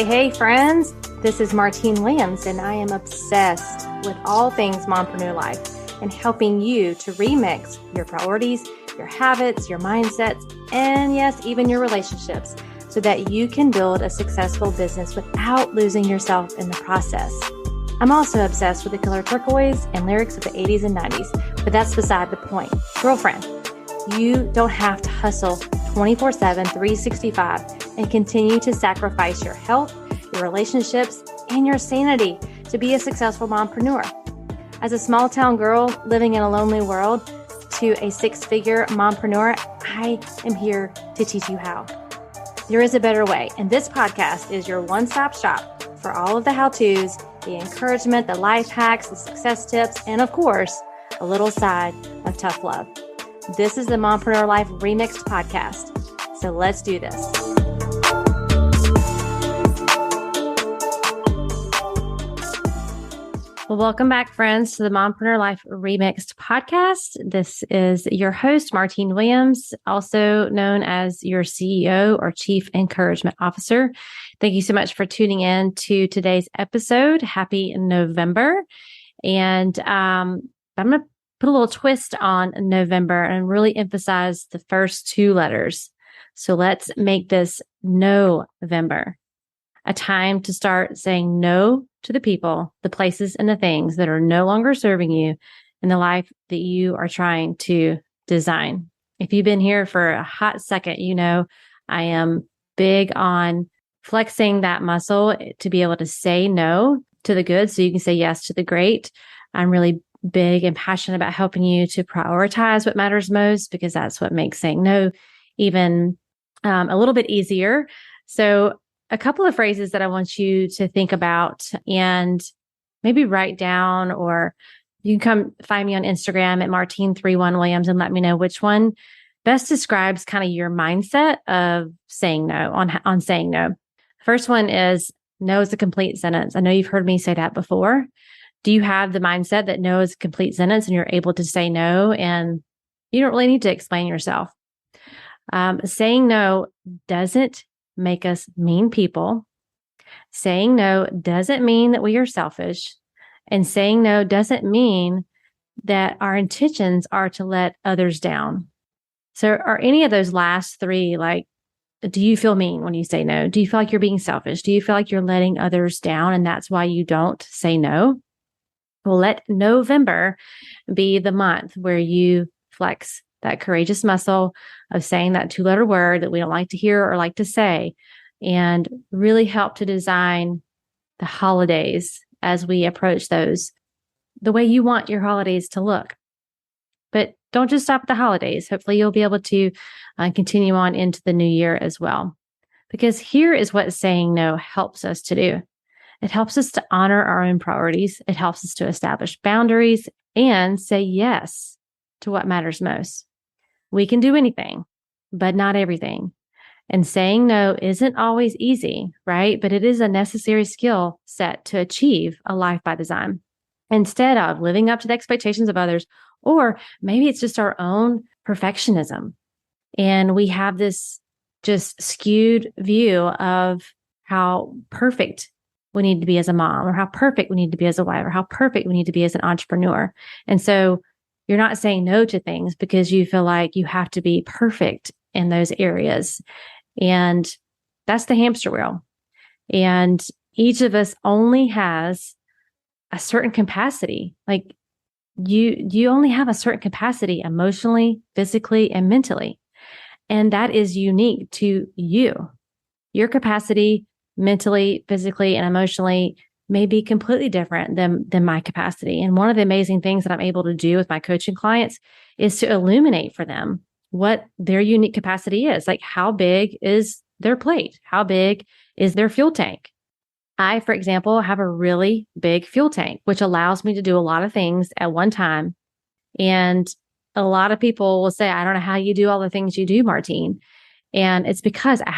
Hey, friends. This is Martine Williams, and I am obsessed with all things mompreneur life and helping you to remix your priorities, your habits, your mindsets, and yes, even your relationships so that you can build a successful business without losing yourself in the process. I'm also obsessed with the color turquoise and lyrics of the 80s and 90s, but that's beside the point. Girlfriend, you don't have to hustle 24/7, 365 and continue to sacrifice your health, your relationships, and your sanity to be a successful mompreneur. As a small town girl living in a lonely world to a six-figure mompreneur, I am here to teach you how. There is a better way, and this podcast is your one-stop shop for all of the how-tos, the encouragement, the life hacks, the success tips, and of course, a little side of tough love. This is the Mompreneur Life Remixed podcast. So let's do this. Well, welcome back, friends, to the Mompreneur Life Remixed podcast. This is your host, Martine Williams, also known as your CEO or Chief Encouragement Officer. Thank you so much for tuning in to today's episode. Happy November. And I'm going to put a little twist on November and really emphasize the first two letters. So let's make this November, a time to start saying no to the people, the places, and the things that are no longer serving you in the life that you are trying to design. If you've been here for a hot second, you know I am big on flexing that muscle to be able to say no to the good so you can say yes to the great. I'm really big and passionate about helping you to prioritize what matters most, because that's what makes saying no even a little bit easier. So a couple of phrases that I want you to think about and maybe write down, or you can come find me on Instagram at Martine31Williams and let me know which one best describes kind of your mindset of saying no, on saying no. First one is no is a complete sentence. I know you've heard me say that before. Do you have the mindset that no is a complete sentence and you're able to say no and you don't really need to explain yourself? Saying no doesn't make us mean people. Saying no doesn't mean that we are selfish. And saying no doesn't mean that our intentions are to let others down. So are any of those last three, like, do you feel mean when you say no? Do you feel like you're being selfish? Do you feel like you're letting others down and that's why you don't say no? Well, let November be the month where you flex that courageous muscle of saying that two-letter word that we don't like to hear or like to say, and really help to design the holidays as we approach those the way you want your holidays to look. But don't just stop at the holidays. Hopefully you'll be able to continue on into the new year as well. Because here is what saying no helps us to do. It helps us to honor our own priorities. It helps us to establish boundaries and say yes to what matters most. We can do anything, but not everything. And saying no isn't always easy, right? But it is a necessary skill set to achieve a life by design. Instead of living up to the expectations of others, or maybe it's just our own perfectionism. And we have this just skewed view of how perfect we need to be as a mom, or how perfect we need to be as a wife, or how perfect we need to be as an entrepreneur. And so you're not saying no to things because you feel like you have to be perfect in those areas. And that's the hamster wheel. And each of us only has a certain capacity. Like you only have a certain capacity emotionally, physically, and mentally. And that is unique to you. Your capacity mentally, physically, and emotionally may be completely different than my capacity. And one of the amazing things that I'm able to do with my coaching clients is to illuminate for them what their unique capacity is. Like, how big is their plate? How big is their fuel tank? I, for example, have a really big fuel tank, which allows me to do a lot of things at one time. And a lot of people will say, I don't know how you do all the things you do, Martine. And it's because I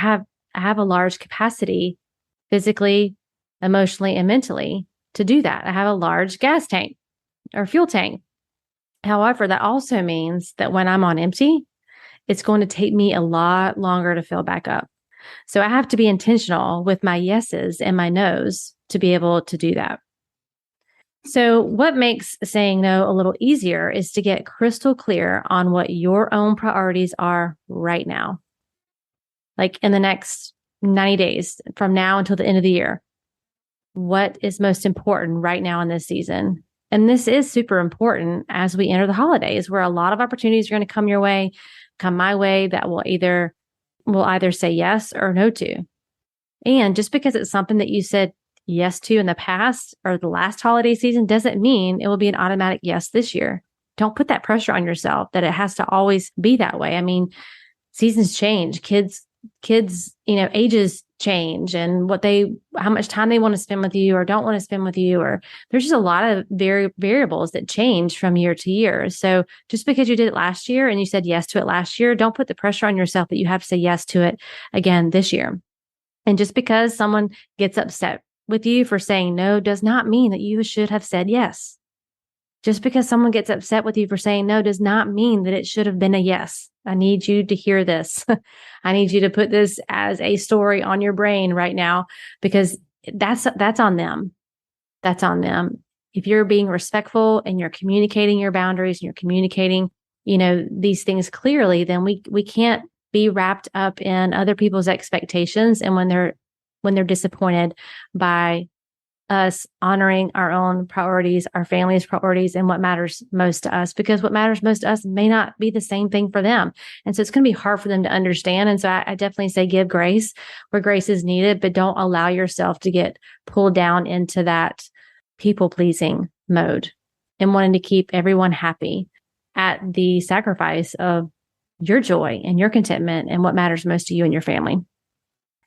have a large capacity physically, emotionally, and mentally to do that. I have a large gas tank or fuel tank. However, that also means that when I'm on empty, it's going to take me a lot longer to fill back up. So I have to be intentional with my yeses and my nos to be able to do that. So what makes saying no a little easier is to get crystal clear on what your own priorities are right now. Like in the next 90 days from now until the end of the year, what is most important right now in this season? And this is super important as we enter the holidays, where a lot of opportunities are going to come your way, come my way, that will either say yes or no to. And just because it's something that you said yes to in the past or the last holiday season doesn't mean it will be an automatic yes this year. Don't put that pressure on yourself that it has to always be that way. I mean, seasons change, kids, ages change, and how much time they want to spend with you or don't want to spend with you, or there's just a lot of variables that change from year to year. So just because you did it last year and you said yes to it last year, don't put the pressure on yourself that you have to say yes to it again this year. And just because someone gets upset with you for saying no does not mean that you should have said yes. Just because someone gets upset with you for saying no does not mean that it should have been a yes. I need you to hear this. I need you to put this as a story on your brain right now, because that's on them. That's on them. If you're being respectful and you're communicating your boundaries and you're communicating, these things clearly, then we can't be wrapped up in other people's expectations. And when they're disappointed by us honoring our own priorities, our family's priorities, and what matters most to us, because what matters most to us may not be the same thing for them. And so it's going to be hard for them to understand. And so I definitely say give grace where grace is needed, but don't allow yourself to get pulled down into that people pleasing mode and wanting to keep everyone happy at the sacrifice of your joy and your contentment and what matters most to you and your family.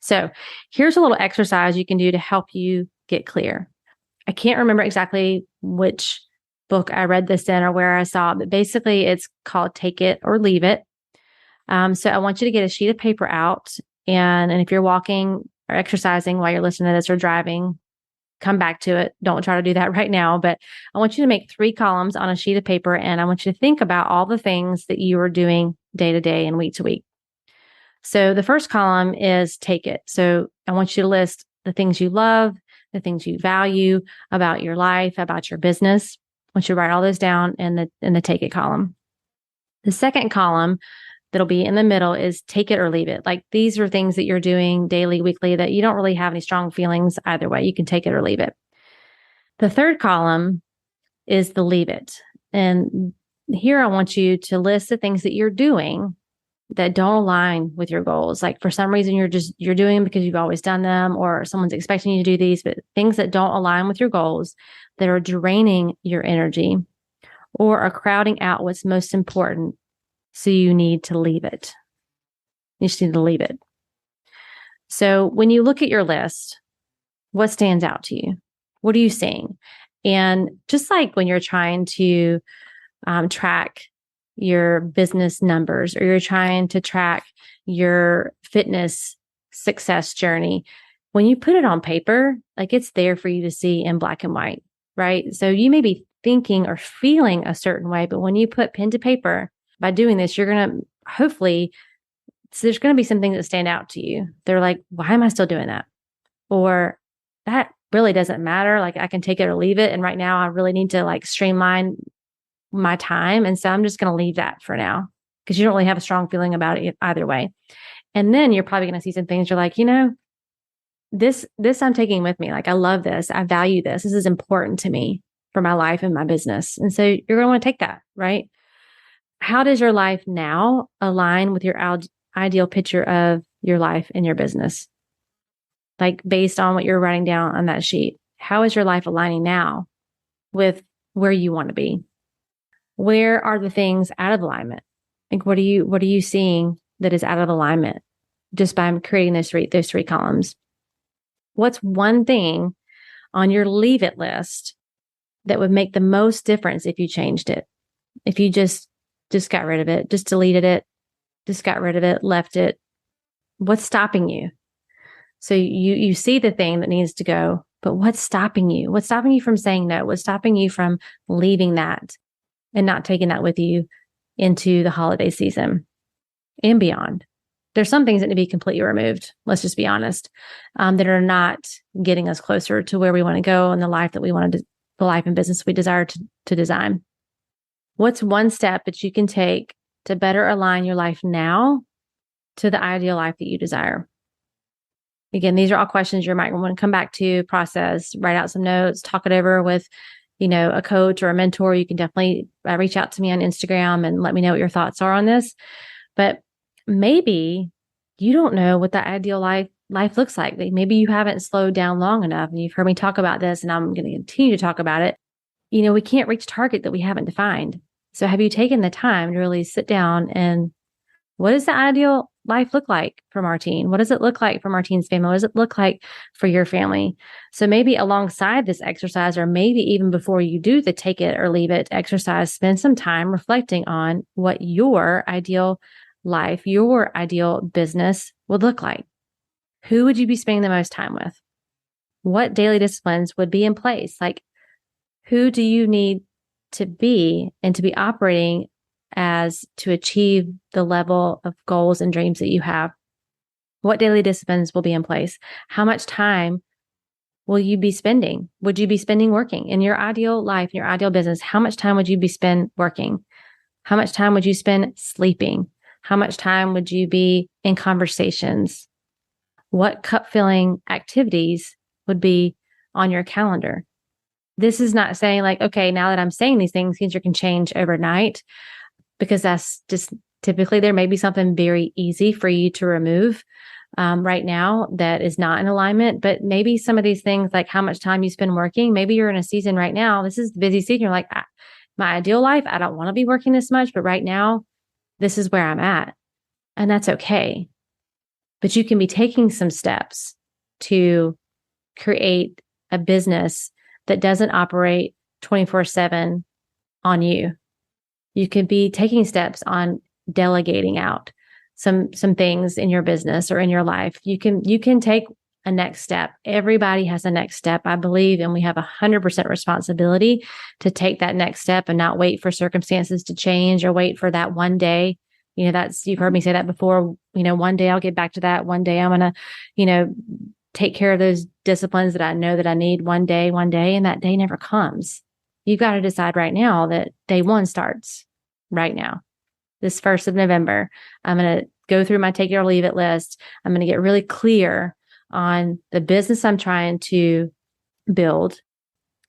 So here's a little exercise you can do to help you get clear. I can't remember exactly which book I read this in or where I saw it, but basically it's called Take It or Leave It. So I want you to get a sheet of paper out, and if you're walking or exercising while you're listening to this or driving, come back to it. Don't try to do that right now, but I want you to make 3 columns on a sheet of paper, and I want you to think about all the things that you are doing day to day and week to week. So the first column is take it. So I want you to list the things you love, the things you value about your life, about your business. I want you to write all those down in the take it column. The second column that'll be in the middle is take it or leave it. Like these are things that you're doing daily, weekly, that you don't really have any strong feelings either way. You can take it or leave it. The third column is the leave it. And here I want you to list the things that you're doing that don't align with your goals. Like for some reason, you're doing them because you've always done them, or someone's expecting you to do these, but things that don't align with your goals, that are draining your energy or are crowding out what's most important. So you need to leave it. You just need to leave it. So when you look at your list, what stands out to you? What are you seeing? And just like when you're trying to track your business numbers, or you're trying to track your fitness success journey, when you put it on paper, like it's there for you to see in black and white, right? So you may be thinking or feeling a certain way, but when you put pen to paper, by doing this, you're going to hopefully, so there's going to be some things that stand out to you. They're like, why am I still doing that? Or that really doesn't matter. Like I can take it or leave it. And right now I really need to like streamline my time. And so I'm just going to leave that for now, because you don't really have a strong feeling about it either way. And then you're probably going to see some things you're like, this I'm taking with me. Like, I love this. I value this. This is important to me for my life and my business. And so you're going to want to take that, right? How does your life now align with your ideal picture of your life and your business? Like based on what you're writing down on that sheet, how is your life aligning now with where you want to be? Where are the things out of alignment? Like, what are you seeing that is out of alignment just by creating those three columns? What's one thing on your leave it list that would make the most difference if you changed it? If you just got rid of it, just deleted it, just got rid of it, left it. What's stopping you? So you see the thing that needs to go, but what's stopping you? What's stopping you from saying no? What's stopping you from leaving that and not taking that with you into the holiday season and beyond? There's some things that need to be completely removed. Let's just be honest, that are not getting us closer to where we want to go and the life that we want to, the life and business we desire to design. What's one step that you can take to better align your life now to the ideal life that you desire? Again, these are all questions you might want to come back to, process, write out some notes, talk it over with, a coach or a mentor. You can definitely reach out to me on Instagram and let me know what your thoughts are on this. But maybe you don't know what the ideal life looks like. Maybe you haven't slowed down long enough, and you've heard me talk about this, and I'm going to continue to talk about it. We can't reach target that we haven't defined. So have you taken the time to really sit down and what does the ideal life look like for Martine? What does it look like for Martine's family? What does it look like for your family? So maybe alongside this exercise, or maybe even before you do the take it or leave it exercise, spend some time reflecting on what your ideal life, your ideal business would look like. Who would you be spending the most time with? What daily disciplines would be in place? Like, who do you need to be and to be operating as to achieve the level of goals and dreams that you have? What daily disciplines will be in place? How much time will you be spending? Would you be spending working in your ideal life, in your ideal business? How much time would you be spend working? How much time would you spend sleeping? How much time would you be in conversations? What cup filling activities would be on your calendar? This is not saying like, okay, now that I'm saying these things can change overnight, because that's just typically there may be something very easy for you to remove right now that is not in alignment. But maybe some of these things, like how much time you spend working, maybe you're in a season right now. This is the busy season. You're like, my ideal life, I don't want to be working this much, but right now, this is where I'm at. And that's okay. But you can be taking some steps to create a business that doesn't operate 24/7 on you. You could be taking steps on delegating out some things in your business or in your life. You can take a next step. Everybody has a next step, I believe, and we have 100% responsibility to take that next step and not wait for circumstances to change or wait for that one day. You've heard me say that before. One day I'll get back to that. One day I'm going to, take care of those disciplines that I know that I need one day, and that day never comes. You've got to decide right now that day one starts right now. This 1st of November, I'm going to go through my take it or leave it list. I'm going to get really clear on the business I'm trying to build,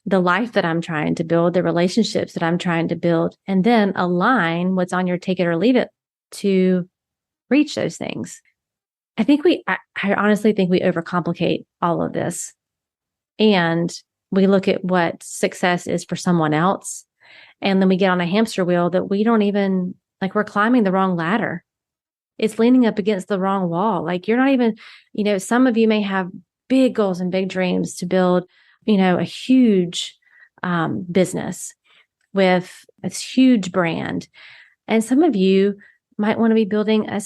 the life that I'm trying to build, the relationships that I'm trying to build, and then align what's on your take it or leave it to reach those things. I honestly think we overcomplicate all of this. And we look at what success is for someone else. And then we get on a hamster wheel that we don't even, like, we're climbing the wrong ladder. It's leaning up against the wrong wall. Like, you're not even, some of you may have big goals and big dreams to build, a huge business with a huge brand. And some of you might want to be building a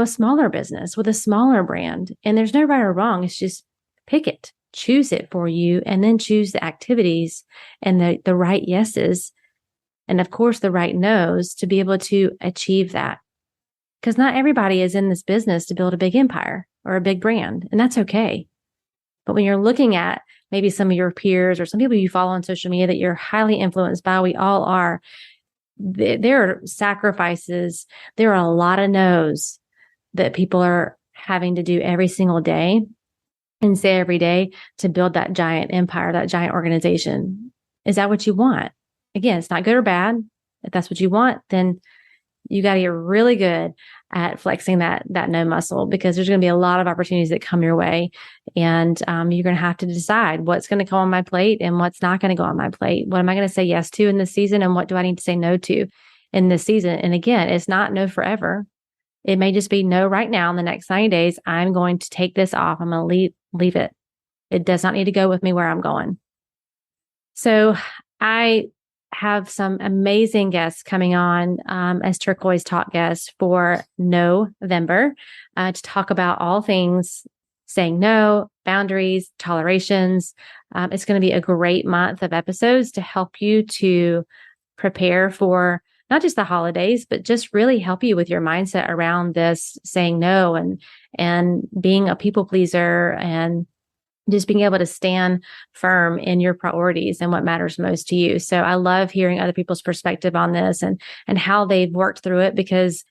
smaller business with a smaller brand. And there's no right or wrong. It's just pick it, choose it for you, and then choose the activities and the right yeses. And of course, the right no's to be able to achieve that. Because not everybody is in this business to build a big empire or a big brand. And that's okay. But when you're looking at maybe some of your peers or some people you follow on social media that you're highly influenced by, we all are, there are sacrifices. There are a lot of no's that people are having to do every single day and say every day to build that giant empire, that giant organization. Is that what you want? Again, it's not good or bad. If that's what you want, then you got to get really good at flexing that no muscle, because there's going to be a lot of opportunities that come your way. And you're going to have to decide what's going to go on my plate and what's not going to go on my plate. What am I going to say yes to in this season? And what do I need to say no to in this season? And again, it's not no forever. It may just be no right now. In the next 90 days, I'm going to take this off. I'm going to leave it. It does not need to go with me where I'm going. So I have some amazing guests coming on as Turquoise Talk guests for November to talk about all things saying no, boundaries, tolerations. It's going to be a great month of episodes to help you to prepare for not just the holidays, but just really help you with your mindset around this saying no and being a people pleaser and just being able to stand firm in your priorities and what matters most to you. So I love hearing other people's perspective on this and how they've worked through it, because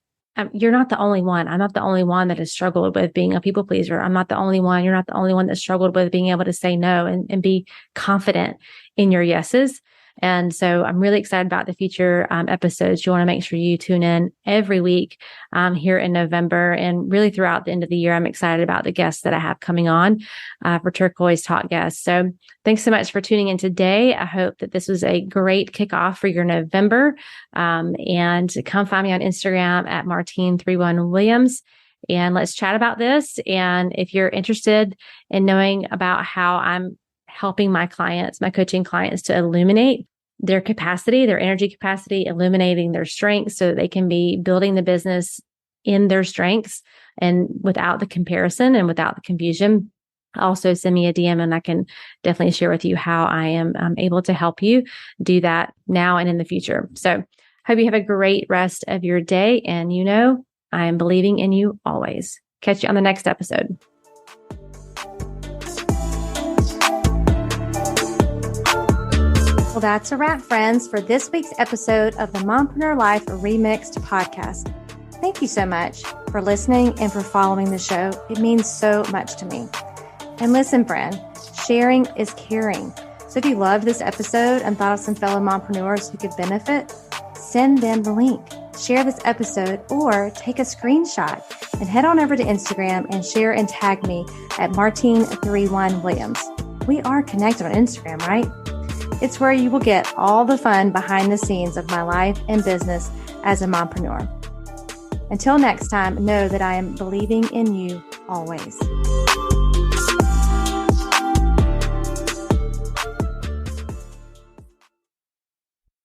you're not the only one. I'm not the only one that has struggled with being a people pleaser. I'm not the only one. You're not the only one that struggled with being able to say no and be confident in your yeses. And so I'm really excited about the future episodes. You want to make sure you tune in every week here in November, and really throughout the end of the year. I'm excited about the guests that I have coming on for Turquoise Talk guests. So thanks so much for tuning in today. I hope that this was a great kickoff for your November. And come find me on Instagram at Martine31Williams. And let's chat about this. And if you're interested in knowing about how I'm helping my clients, my coaching clients, to illuminate their capacity, their energy capacity, illuminating their strengths so that they can be building the business in their strengths and without the comparison and without the confusion, also send me a DM and I can definitely share with you how I am able to help you do that now and in the future. So hope you have a great rest of your day. And I am believing in you always. Catch you on the next episode. Well, that's a wrap, friends, for this week's episode of the Mompreneur Life Remixed podcast. Thank you so much for listening and for following the show. It means so much to me. And listen, friend, sharing is caring. So if you loved this episode and thought of some fellow mompreneurs who could benefit, send them the link. Share this episode or take a screenshot and head on over to Instagram and share and tag me at Martine31Williams. We are connected on Instagram, right? It's where you will get all the fun behind the scenes of my life and business as a mompreneur. Until next time, know that I am believing in you always.